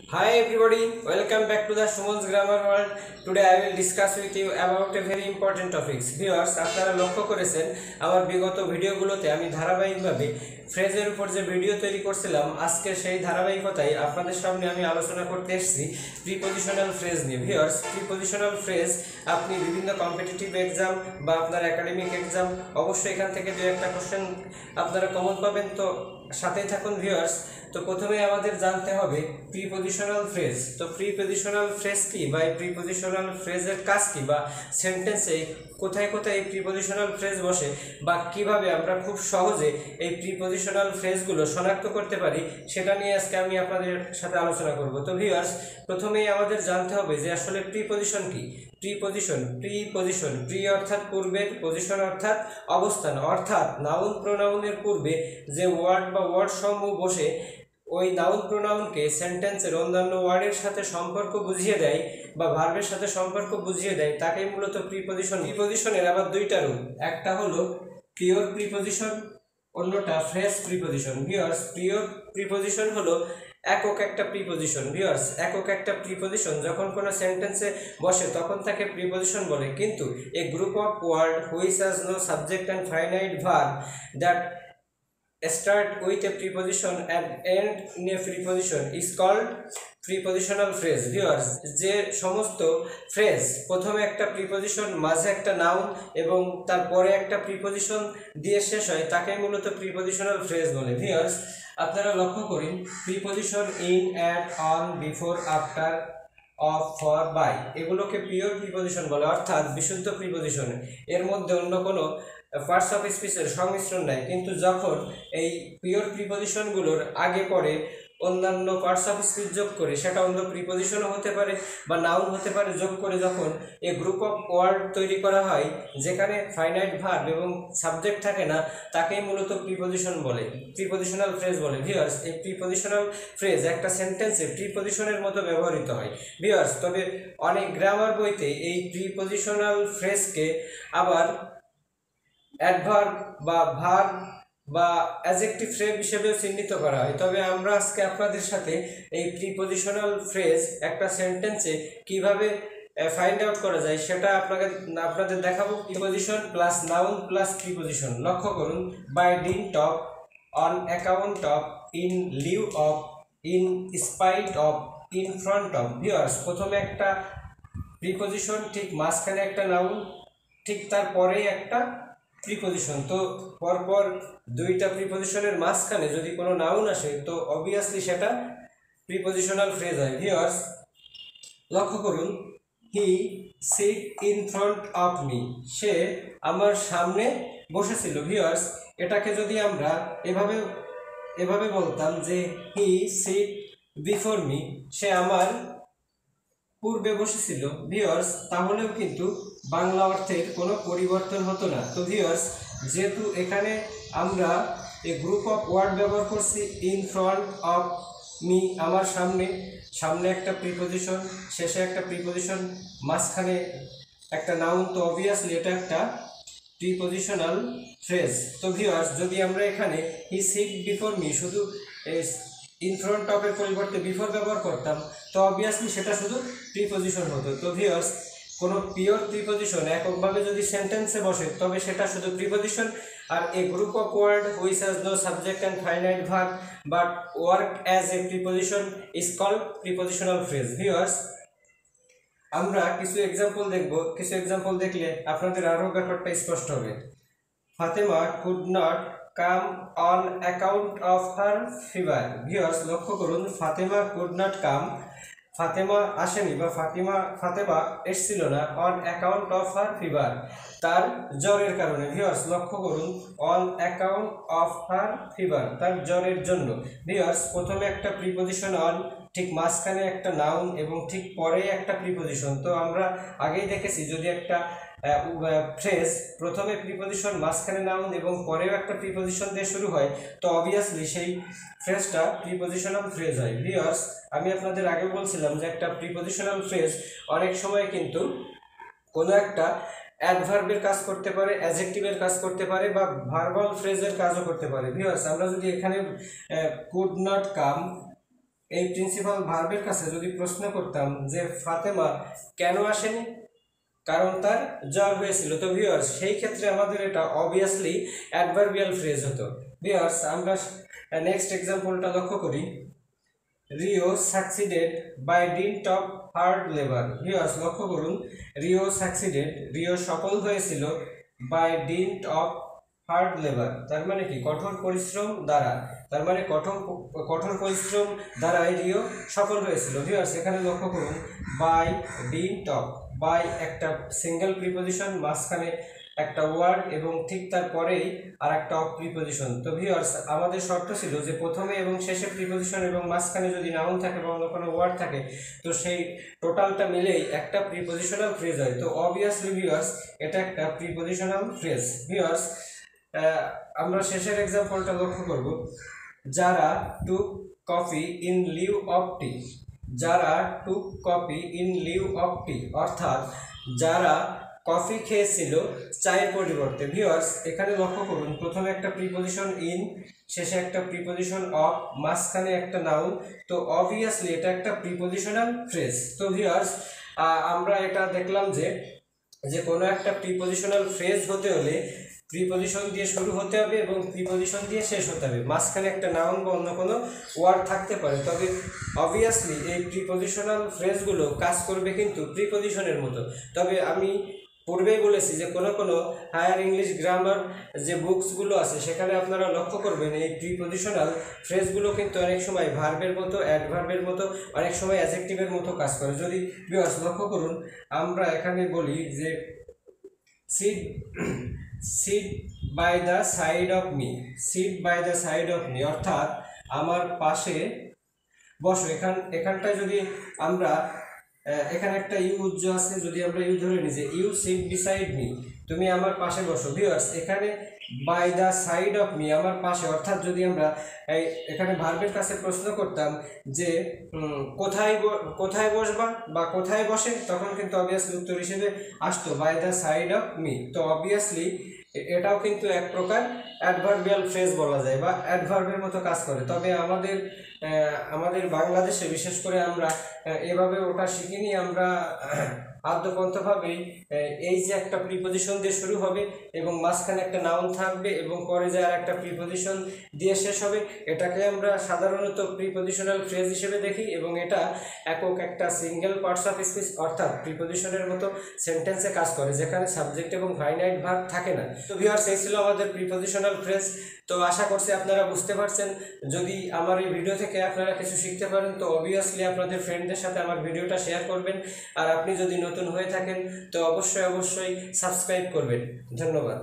Hi everybody, welcome back to the Sumon's Grammar World. Today I will discuss with you about a very important topics. Viewers, আপনারা লক্ষ্য করেছেন আমার বিগত ভিডিওগুলোতে আমি ধারাবাহিকভাবে ফ্রেজের উপর যে ভিডিও তৈরি করছিলাম, আজকে সেই ধারাবাহিকতায় আপনাদের সামনে আমি আলোচনা করতে এসেছি প্রিপজিশনাল ফ্রেজ নিয়ে। ভিউয়ার্স, প্রিপজিশনাল ফ্রেজ আপনি বিভিন্ন কম্পিটিটিভ এক্সাম বা আপনার একাডেমিক এক্সাম অবশ্যই এখান থেকে দু একটা কোশ্চেন আপনারা কমন পাবেন, তো সাথেই থাকুন ভিউয়ার্স। তো প্রথমে আমাদের জানতে হবে প্রিপজিশনাল ফ্রেজ। তো প্রিপজিশনাল ফ্রেজ কি বা এই প্রিপজিশনাল ফ্রেজের কাজ কি বা সেন্টেন্সে কোথায় কোথায় এই প্রিপজিশনাল ফ্রেজ বসে বা কিভাবে আমরা খুব সহজে এই প্রিপজিশনাল ফ্রেজগুলো শনাক্ত করতে পারি, সেটা নিয়ে আজকে আমি আপনাদের সাথে আলোচনা করব। তো ভিউয়ার্স, প্রথমেই আমাদের জানতে হবে যে আসলে প্রিপজিশন কি। প্রিপজিশন প্রি অর্থাৎ পূর্বের, পজিশন অর্থাৎ অবস্থান, অর্থাৎ নাউন প্রোনাউনের পূর্বে যে ওয়ার্ড বা ওয়ার্ড সমূহ বসে ওই নাউন প্রোনাউনকে সেন্টেন্সের অন্যান্য ওয়ার্ডের সাথে সম্পর্ক বুঝিয়ে দেয় বা ভার্বের সাথে সম্পর্ক বুঝিয়ে দেয়, তাকেই মূলত প্রিপজিশন। প্রিপজিশনের আবার দুইটা রূপ, একটা হলো পিওর প্রিপজিশন, অন্যটা phrase preposition. Viewers, pure preposition হলো একক একটা প্রিপজিশন। ভিউয়ার্স, একক একটা প্রিপজিশন যখন কোনো সেন্টেন্সে বসে তখন তাকে প্রিপজিশন বলে, কিন্তু a group of word which has no subject and finite verb that start with a preposition and end in a preposition is called prepositional phrase. Viewers, যে সমস্ত ফ্রেজ প্রথমে একটা প্রিপজিশন, মাঝে একটা নাউন এবং তারপরে একটা প্রিপজিশন দিয়ে শেষ হয়, তাকে মূলত প্রিপজিশনাল ফ্রেজ বলে। ভিউয়ার্স, আপনারা লক্ষ্য করুন preposition in, at, on, before, after, of, for, by, এগুলোকে পিওর প্রিপজিশন বলে, অর্থাৎ বিশুদ্ধ প্রিপজিশন। এর মধ্যে অন্য কোনো পার্টস অফ স্পিচের সংমিশ্রণ নাই। কিন্তু যখন এই পিওর প্রিপজিশনগুলোর আগে পরে অন্যান্য পার্টস অফ স্পিচ যোগ করে, সেটা অন্য প্রিপজিশনও হতে পারে বা নাউন হতে পারে, যোগ করে যখন এই গ্রুপ অফ ওয়ার্ড তৈরি করা হয় যেখানে ফাইনাইট ভার্ব এবং সাবজেক্ট থাকে না, তাকেই মূলত প্রিপজিশন বলে, প্রিপজিশনাল ফ্রেজ বলে। ভিউয়ার্স, এই প্রিপজিশনাল ফ্রেজ একটা সেন্টেন্সে প্রিপজিশনের মতো ব্যবহৃত হয়। ভিউয়ার্স, তবে অনেক গ্রামার বইতে এই প্রিপজিশনাল ফ্রেজকে আবার অ্যাডভার্ব বা ভার্ব বা অ্যাডজেক্টিভ ফ্রেজ হিসেবেও চিহ্নিত করা হয়। তবে আমরা আজকে আপনাদের সাথে এই প্রিপজিশনাল ফ্রেজ একটা সেন্টেন্সে কিভাবে ফাইন্ড আউট করা যায় সেটা আপনাদের দেখাবো। Preposition plus noun plus preposition. লক্ষ্য করুন, by dint of, on account of, in lieu of, in spite of, in front of. Viewers, প্রথমে একটা প্রিপজিশন, ঠিক মাঝখানে একটা নাউন, ঠিক তারপরে একটা প্রিপজিশন। তো পরপর দুইটা প্রিপজিশনের মাঝখানে যদি কোনো নাউন আসে তো অবভিয়াসলি সেটা প্রিপজিশনাল ফ্রেজ হয়। ভিউয়ার্স, লক্ষ্য করুন, he sit in front of me, সে আমার সামনে বসেছিল। ভিউয়ার্স, এটাকে যদি আমরা এভাবে বলতাম যে হি সিট বিফোর মি, সে আমার পূর্বে বসেছিল। ভিউয়ার্স, তাহলেও কিন্তু বাংলা অর্থের কোনো পরিবর্তন হতো না। তো ভিউয়ার্স, যেহেতু এখানে আমরা এই গ্রুপ অফ ওয়ার্ড ব্যবহার করছি, ইন ফ্রন্ট অফ মি, আমার সামনে একটা প্রিপজিশন, শেষে একটা প্রিপজিশন, মাঝখানে একটা নাউন, তো অবভিয়াসলি এটা একটা প্রিপজিশনাল ফ্রেজ। তো ভিউয়ার্স, যদি আমরা এখানে হি সিট বিফোর মি শুধু ইন ফ্রন্ট অফের পরিবর্তে বিফোর ব্যবহার করতাম, তো অবভিয়াসলি সেটা শুধু প্রিপজিশন হতো। তো ভিউয়ার্স, কোনো পিওর প্রিপজিশন এককভাবে যদি সেন্টেন্সে বসে তবে সেটা শুধু প্রিপজিশন। আর a group of word which has no subject and finite verb but work as a preposition is called prepositional phrase. Viewers, আমরা কিছু এক্সাম্পল দেখব, কিছু এক্সাম্পল দেখলে আপনাদের আরও ব্যাপারটা স্পষ্ট হবে। Fatema could not come on account of her fever. Viewers, লক্ষ্য করুন, Fatema could not come, Fatema আসেনি বা ফাতেমা এসছিল না, on account of her fever, তার জ্বরের কারণে। ভিউয়ার্স, লক্ষ্য করুন, on account of her fever, তার জ্বরের জন্য। ভিউয়ার্স, প্রথমে একটা প্রিপজিশন অন, ঠিক মাঝখানে একটা নাউন এবং ঠিক পরে একটা প্রিপজিশন। তো আমরা আগেই দেখেছি যদি একটা ফ্রেজ প্রথমে প্রিপজিশন, মাঝখানে নাউন এবং পরেও একটা প্রিপজিশন দিয়ে শুরু হয়, তো অবভিয়াসলি সেই ফ্রেজটা প্রিপজিশনাল ফ্রেজ হয়। ভিউয়ার্স, আমি আপনাদের আগে বলছিলাম যে একটা প্রিপজিশনাল ফ্রেজ অনেক সময় কিন্তু কোনো একটা অ্যাডভার্বের কাজ করতে পারে, অ্যাডজেক্টিভের কাজ করতে পারে বা ভার্বাল ফ্রেজের কাজও করতে পারে। ভিউয়ার্স, আমরা যদি এখানে কুড নট কাম এই প্রিন্সিপাল ভার্বের কাছে যদি প্রশ্ন করতাম যে ফাতেমা কেন আসেনি, কারণ তার জ্বর হয়েছিল, তো ভিউয়ার্স সেই ক্ষেত্রে আমাদের এটা অবভিয়াসলি অ্যাডভার্বিয়াল ফ্রেজ হতো। ভিউয়ার্স আমরা নেক্সট এক্সাম্পলটা লক্ষ্য করি। Rio succeeded by dint of hard labour. Viewers লক্ষ্য করুন, রিও সাকসিডেড, রিও সফল হয়েছিল by dint of hard labour, তার মানে কি কঠোর পরিশ্রম দ্বারা, তার মানে কঠোর পরিশ্রম দ্বারাই রিও সফল হয়েছিল। ভিউয়ার্স এখানে লক্ষ্য করুন, বাই ডিন্ট অফ, বাই একটা সিঙ্গেল প্রিপোজিশন, মাঝখানে একটা ওয়ার্ড এবং ঠিক তারপরেই আর একটা অফ প্রিপোজিশন। তো ভিউয়ার্স আমাদের শর্ত ছিল যে প্রথমে এবং শেষে প্রিপোজিশন এবং মাঝখানে যদি নাউন থাকে বা অন্য কোনো ওয়ার্ড থাকে তো সেই টোটালটা মিলেই একটা প্রিপোজিশনাল ফ্রেজ হয়। তো অবভিয়াসলি ভিউয়ার্স এটা একটা প্রিপোজিশনাল ফ্রেজ। ভিউয়ার্স আমরা শেষের এক্সাম্পলটা লক্ষ্য করব। যারা টুক কফি ইন লিউ অফ টি, যারা টুক কফি ইন লিউ অফ টি, অর্থাৎ যারা কফি খেয়েছিল চায়ের পরিবর্তে। ভিউয়ার্স এখানে লক্ষ্য করুন, প্রথমে একটা প্রিপোজিশন ইন, শেষে একটা প্রিপোজিশন অফ, মাঝখানে একটা নাউন। তো অবভিয়াসলি এটা একটা প্রিপোজিশনাল ফ্রেজ। তো ভিউয়ার্স আমরা এটা দেখলাম যে কোনো একটা প্রিপোজিশনাল ফ্রেজ হতে হলে প্রিপোজিশন দিয়ে শুরু হতে হবে এবং প্রিপোজিশন দিয়ে শেষ হতে হবে, মাঝখানে একটা নাউন বা অন্য কোনো ওয়ার্ড থাকতে পারে। তবে অবভিয়াসলি এই প্রিপোজিশনাল ফ্রেজগুলো কাজ করবে কিন্তু প্রিপোজিশনের মতো। তবে আমি পূর্বেই বলেছি যে কোনো কোনো হায়ার ইংলিশ গ্রামার যে বুকসগুলো আছে সেখানে আপনারা লক্ষ্য করবেন এই প্রিপোজিশনাল ফ্রেজগুলো কিন্তু অনেক সময় ভার্বের মতো, অ্যাডভার্বের মতো, অনেক সময় অ্যাডজেক্টিভের মতো কাজ করে। যদি ভিউয়ার্স লক্ষ্য করুন, আমরা এখানে বলি যে sit sit by the side of me, sit by the side of me, অর্থাৎ আমার পাশে বসো। এখানটায় যদি আমরা এখানে একটা ইউ উজ্জ আছে, যদি আমরা ইউ ধরে নিই যে ইউ সিট বিসাইড মি, তুমি আমার পাশে বসো। ভিউয়ার্স এখানে by the side of me, আমার পাশে, অর্থাৎ যদি আমরা এখানে ভার্বের কাছে প্রশ্ন করতাম যে কোথায় বসবা বা কোথায় বসে, তখন কিন্তু অবভিয়াসলি উত্তর হিসেবে আসতো by the side of me. তো অবভিয়াসলি এটাও কিন্তু এক প্রকার অ্যাডভার্বিয়াল ফ্রেজ বলা যায় বা অ্যাডভার্বের মতো কাজ করে। তবে আমাদের বাংলাদেশে বিশেষ করে আমরা এভাবে ওটা শিখিনি। আমরা আদ্যপন্থভাবেই এই যে একটা প্রিপোজিশন দিয়ে শুরু হবে এবং মাঝখানে একটা নাউন থাকবে এবং পরে যে আর একটা প্রিপোজিশন দিয়ে শেষ হবে, এটাকে আমরা সাধারণত প্রিপোজিশনাল ফ্রেজ হিসেবে দেখি এবং এটা একক একটা সিঙ্গেল পার্টস অফ স্পিচ অর্থাৎ প্রিপোজিশনের মতো সেন্টেন্সে কাজ করে, যেখানে সাবজেক্ট এবং ফাইনাইট ভার্ব থাকে না। তো ভিউয়ার্স এই ছিল আমাদের প্রিপোজিশনাল ফ্রেজ। তো আশা করছি আপনারা বুঝতে পারছেন। যদি আমার এই ভিডিও থেকে আপনারা কিছু শিখতে পারেন তো অবভিয়াসলি আপনাদের ফ্রেন্ডদের সাথে আমার ভিডিওটা শেয়ার করবেন। আর আপনি যদি নতুন হয়ে থাকেন তো অবশ্যই সাবস্ক্রাইব করবেন। ধন্যবাদ।